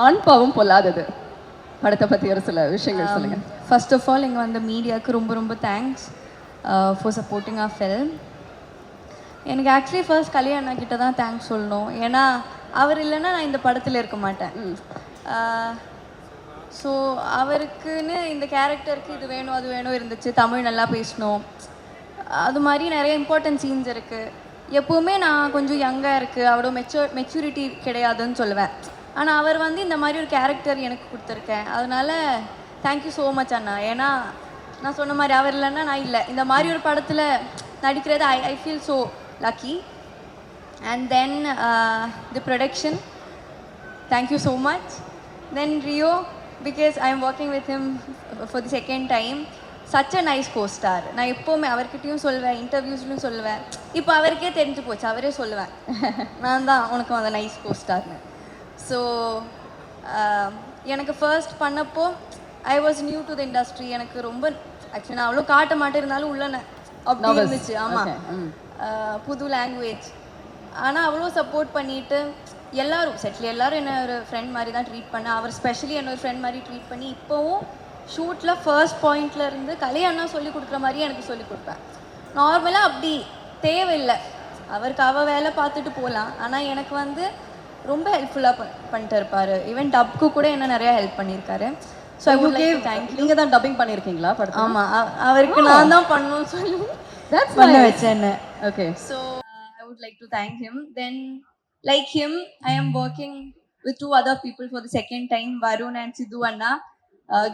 ஆண் பாவம் பொல்லாதது படத்தை பத்தி ஒரு சில விஷயங்கள் சொல்லுங்க. ஃபர்ஸ்ட் ஆஃப் ஆல் இங்கே வந்த மீடியாவுக்கு ரொம்ப ரொம்ப thanks for supporting R film. எனக்கு ஆக்சுவலி ஃபர்ஸ்ட் கல்யாண அண்ணா கிட்ட தான் தேங்க்ஸ் சொல்லணும். ஏன்னா அவர் இல்லைன்னா நான் இந்த படத்தில் இருக்க மாட்டேன். ஸோ அவருக்குன்னு இந்த கேரக்டருக்கு இது வேணும் அது வேணும் இருந்துச்சு. தமிழ் நல்லா பேசணும், அது மாதிரி நிறைய இம்பார்ட்டன்ட் சீன்ஸ் இருக்குது. எப்போவுமே நான் கொஞ்சம் யங்காக இருக்குது, அவ்வளோ மெச்சூரிட்டி கிடையாதுன்னு சொல்லுவேன். ஆனால் அவர் வந்து இந்த மாதிரி ஒரு கேரக்டர் எனக்கு கொடுத்துருக்கேன். அதனால தேங்க்யூ ஸோ மச் அண்ணா. ஏன்னா நான் சொன்ன மாதிரி அவர் இல்லைன்னா நான் இல்லை. இந்த மாதிரி ஒரு படத்தில் நடிக்கிறது I feel so lucky. And then the production, thank you so much. Then Rio, because I am working with him for the second time, such a nice co-star. நான் எப்போவுமே அவர்கிட்டையும் சொல்லுவேன், இன்டர்வியூஸ்லையும் சொல்லுவேன். இப்போ அவருக்கே தெரிஞ்சு போச்சு, அவரே சொல்லுவேன் நான் தான் உனக்கு அந்த நைஸ் கோஸ்டார்னு. ஸோ எனக்கு ஃபர்ஸ்ட் பண்ணப்போ I was new to the industry. எனக்கு ரொம்ப ஆக்சுவலி நான் அவ்வளோ காட்ட மாட்டேன், இருந்தாலும் உள்ள அப்படி இருந்துச்சு. ஆமாம், புது லாங்குவேஜ். ஆனால் அவ்வளோ சப்போர்ட் பண்ணிட்டு எல்லாரும் செட்டில் எல்லாரும் என்ன ஒரு ஃப்ரெண்ட் மாதிரி தான் ட்ரீட் பண்ணேன். அவர் ஸ்பெஷலி என்ன ஒரு ஃப்ரெண்ட் மாதிரி ட்ரீட் பண்ணி இப்போவும் ஷூட்டில் ஃபர்ஸ்ட் பாயிண்ட்ல இருந்து கல்யாணம் சொல்லி கொடுக்குற மாதிரியே எனக்கு சொல்லி கொடுப்பேன். நார்மலாக அப்படி தேவையில்லை, அவருக்கு அவள் வேலை பார்த்துட்டு போகலாம். ஆனால் எனக்கு வந்து ரொம்ப ஹெல்ப்ஃபுல்லாக பண்ணிட்டு இருப்பார். ஈவன் டப்க்கு கூட என்ன நிறையா ஹெல்ப் பண்ணியிருக்காரு. So I would like to thank you. நீங்கள் தான் டப்பிங் பண்ணியிருக்கீங்களா படம்? ஆமாம், அவருக்கு நான் தான் பண்ணணும்னு சொல்லி பண்ண வச்சேன். Okay, so I would like to thank him. Then, like him, I am working with two other people for the second time, Varun and Sidhu Anna.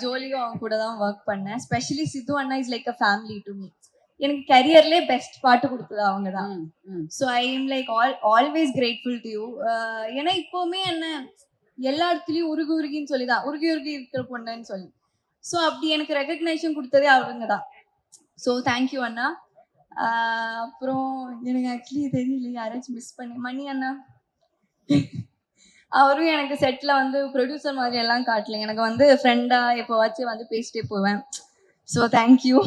Jolly அவங்க கூட தான் ஒர்க் பண்ணேன். ஸ்பெஷலி சித்து அண்ணா is like a family to me. எனக்கு கரியர்லேயே best பாட்டு கொடுத்தது அவங்க தான். So I am like always grateful to you. ஏன்னா இப்போவுமே என்ன எல்லா இடத்துலையும் உருகி உருகின்னு சொல்லி தான் உருகி உருகி இருக்கிற பொண்ணுன்னு சொல்லி. ஸோ அப்படி எனக்கு ரெகக்னைசேஷன் கொடுத்ததே அவங்க தான். ஸோ தேங்க்யூ அண்ணா. அப்புறம் எனக்கு ஆக்சுவலி தெரியல, யாராச்சும் மிஸ் பண்ணி மணி அண்ணா அவரும் எனக்கு செட்டில் வந்து ப்ரொடியூசர் மாதிரி எல்லாம் காட்டல, எனக்கு வந்து ஃப்ரெண்டாக எப்போவாச்சும் வந்து பேசிட்டே போவேன். So thank you.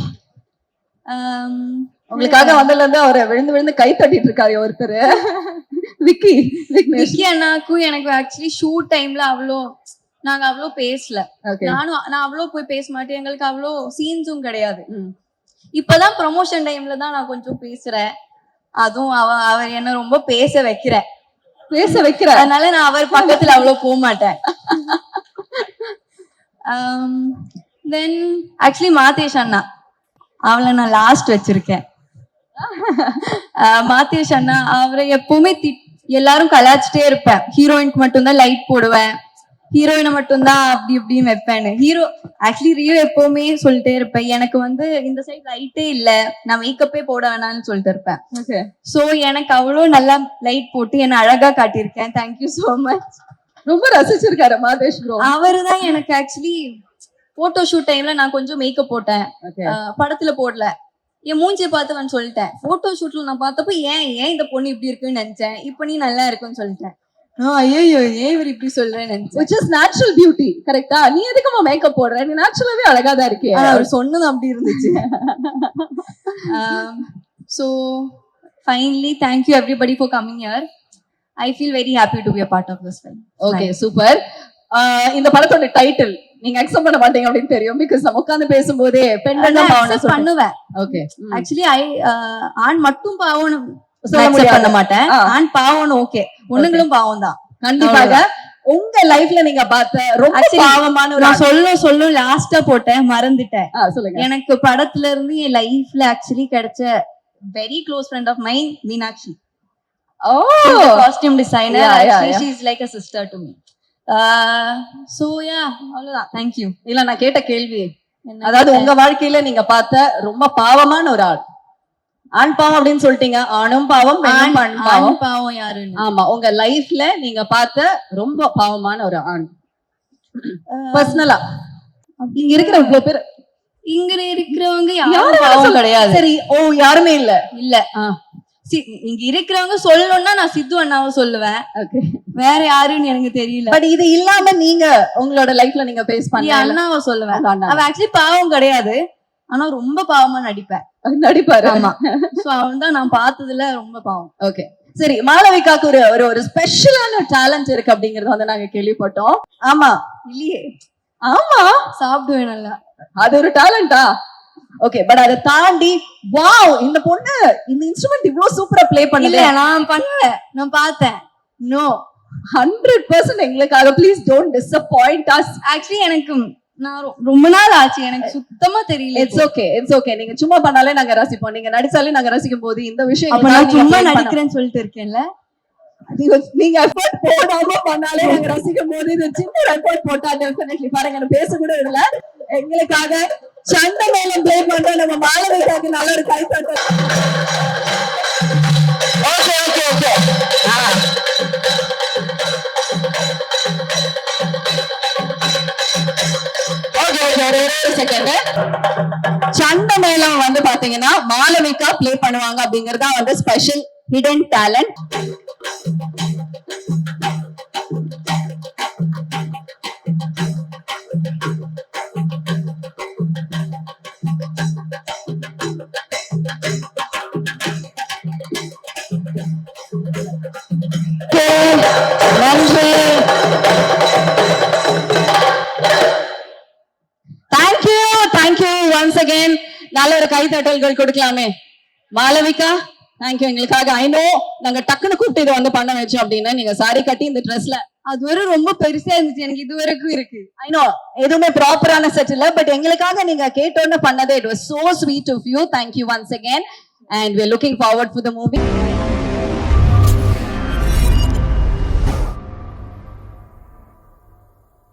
உங்களுக்காக வந்ததுலேருந்து அவரை விழுந்து விழுந்து கை தட்டிட்டு இருக்காரு ஒருத்தர். விக்கி அண்ணாக்கும் எனக்கு ஆக்சுவலி ஷூட் டைம்ல அவ்வளோ நாங்கள் அவ்வளோ பேசல. நான் அவ்வளோ போய் பேச மாட்டேன், எங்களுக்கு அவ்வளோ சீன்ஸும் கிடையாது. இப்பதான் ப்ரொமோஷன் டைம்ல தான் நான் கொஞ்சம் பேசுறேன். அதுவும் அவர் என்ன ரொம்ப பேச வைக்கிற அதனால நான் அவர் பக்கத்துல அவ்வளவு போக மாட்டேன். தென் ஆக்சுவலி மாதேஷ் அண்ணா, அவளை நான் லாஸ்ட் வச்சிருக்கேன். மாதேஷ் அண்ணா அவரை எப்பவுமே எல்லாரும் கலாச்சிட்டே இருப்பேன். ஹீரோயினுக்கு மட்டும்தான் லைட் போடுவேன், ஹீரோயினை மட்டும்தான் அப்படி இப்படின்னு வைப்பேன்னு. ஹீரோ ஆக்சுவலி ரியோ எப்பவுமே சொல்லிட்டே இருப்பேன், எனக்கு வந்து இந்த சைட் லைட்டே இல்ல, நான் மேக்கப்பே போட வேணாம்னு சொல்லிட்டு இருப்பேன். சோ எனக்கு அவ்வளோ நல்லா லைட் போட்டு என்ன அழகா காட்டியிருக்கேன். Thank you so much. ரொம்ப ரசிச்சிருக்காரு மாதேஷ் ப்ரோ. அவரு தான் எனக்கு ஆக்சுவலி போட்டோ ஷூட் டைம்ல நான் கொஞ்சம் மேக்கப் போட்டேன், படத்துல போடல. என் மூஞ்சியை பார்த்து சொல்லிட்டேன். போட்டோ ஷூட்ல நான் பார்த்தப்போ ஏன் இந்த பொண்ணு இப்படி இருக்குன்னு நினைச்சேன், இப்ப நீ நல்லா இருக்குன்னு சொல்லிட்டேன். ஐயோ ஏன் இவர் இப்படி சொல்றேன்னு which is natural beauty. கரெக்டா? நீ எதுக்குமா மேக்கப் போடுற, நீ நேச்சுரலாவே அழகா தான் இருக்கே. அவர் சொன்னது அப்படி இருந்துச்சு. So finally thank you everybody for coming here. I feel very happy to be a part of this film. Okay, super. இந்த படத்தோட டைட்டில் நீங்க அக்செப்ட் பண்ண மாட்டீங்க அப்படின்னு தெரியும், பிகாஸ் நம்ம உட்கார்ந்து பேசும்போதே பெண்கள் பாவம் பண்ணுவேன். ஓகே, ஆக்சுவலி ஆண் மட்டும் பாவம் பண்ண மாட்டேன், ஆண் பாவம் ஓகே, பொண்ணுங்களும் பாவம் தான். கண்டிப்பாக உங்க லைஃப்ல நீங்க பார்த்த ரொம்ப பாவமான நான் சொல்ல லாஸ்டா போட்டேன், மறந்துட்டேன். எனக்கு படத்துல இருந்து என் லைஃப்ல ஆக்சுவலி கிடைச்ச very close friend of mine Meenakshi. Costume designer. Actually she is like a sister to me. So yeah, அவ்வளவுதான். Thank you. இல்ல நான் கேட்ட கேள்வி, அதாவது உங்க வாழ்க்கையில நீங்க பார்த்த ரொம்ப பாவமான ஒரு ஆள். ஆண் பாவம் அப்படின்னு சொல்லிட்டீங்க, ஆணும் பாவம் பெண்ணும் பாவம் யாரு? ஆமா, உங்க லைஃப்ல நீங்க பார்த்த ரொம்ப பாவமான ஒரு ஆண் பர்சனலா. இங்க இருக்கிற இவ்வளவு பேர், இங்க இருக்கிறவங்க யாரும் பாவம் கிடையாது. சரி, யாருமே இல்ல. இங்க இருக்கிறவங்க சொல்லணும்னா நான் சித்து அண்ணாவை சொல்லுவேன், வேற யாருன்னு எனக்கு தெரியல. பட் இது இல்லாம நீங்க உங்களோட லைஃப்ல நீங்க ஃபேஸ் பண்ண அண்ணாவை சொல்லுவேன். அவ ஆக்சுவலி பாவம் கிடையாது, ஆனா ரொம்ப பாவமா நடிப்பாரு. ஆமா. சோ அவன் தான் நான் பார்த்ததுல ரொம்ப பாவம். ஓகே, சரி, மாளவிகாக்கு ஒரு ஒரு ஒரு ஸ்பெஷலான டேலண்ட் இருக்கு அப்படிங்கறது வந்து நாங்க கேள்விப்பட்டோம். ஆமா. இல்லையே, ஆமா, சாப்பிடுவேன் நல்லா. அது ஒரு டேலண்டா? ஓகே, பட் அதை தாண்டி வாவ், இந்த பொண்ணு இந்த இன்ஸ்ட்ருமெண்ட் இவ்வளவு சூப்பரா ப்ளே இல்ல பண்ணல. நான் பண்ணல, நான் பார்த்தேன். நோ, 100% எங்களுக்காக please don't disappoint us. Actually எனக்கு நான் ரொம்ப நாள் ஆச்சு, எனக்கு சுத்தமா தெரியல. It's okay, it's okay. நீங்க சும்மா பண்ணாலே நாங்க ரசிப்போம், நீங்க நடிச்சாலே நாங்க ரசிக்கும் போது இந்த விஷயம் அப்ப நான் சும்மா நடிக்கிறேன்னு சொல்லிட்டு இருக்கேன்ல. நீங்க எஃபர்ட் போடாம பண்ணாலே நாங்க ரசிக்கும் போது இது சின்ன எஃபர்ட் போட்டா டெஃபினெட்லி பாருங்க, நான் பேச கூட இல்ல. எங்களுக்காக சண்டை மேளம் ப்ளே பண்ற நம்ம மாளவிகாக்கு நல்ல ஒரு கைத்தட்டல். Okay okay okay. சண்டை மேளம் வந்து பாத்தீங்கன்னா மாளவிகா ப்ளே பண்ணுவாங்க அப்படிங்கறதா வந்து ஸ்பெஷல் ஹிடன் டேலண்ட். நன்றி. Thank you once again. நல்ல ஒரு கைத்தட்டல்கள் கொடுக்கலாமே. மாளவிகா, தேங்க்யூ எங்களுக்காக. ஐ நோ நாங்க டக்குன்னு கூப்பிட்டு இதை வந்து பண்ண வச்சோம் அப்படின்னு. நீங்க சாரி கட்டி இந்த ட்ரெஸ்ல அது வரை ரொம்ப பெருசா இருந்துச்சு, எனக்கு இது வரைக்கும் இருக்கு. ஐ நோ எதுவுமே ப்ராப்பரான செட் இல்ல, பட் எங்களுக்காக நீங்க கேட்டோன்னு பண்ணதே it was so sweet of you. Thank you once again and we're looking forward for the movie.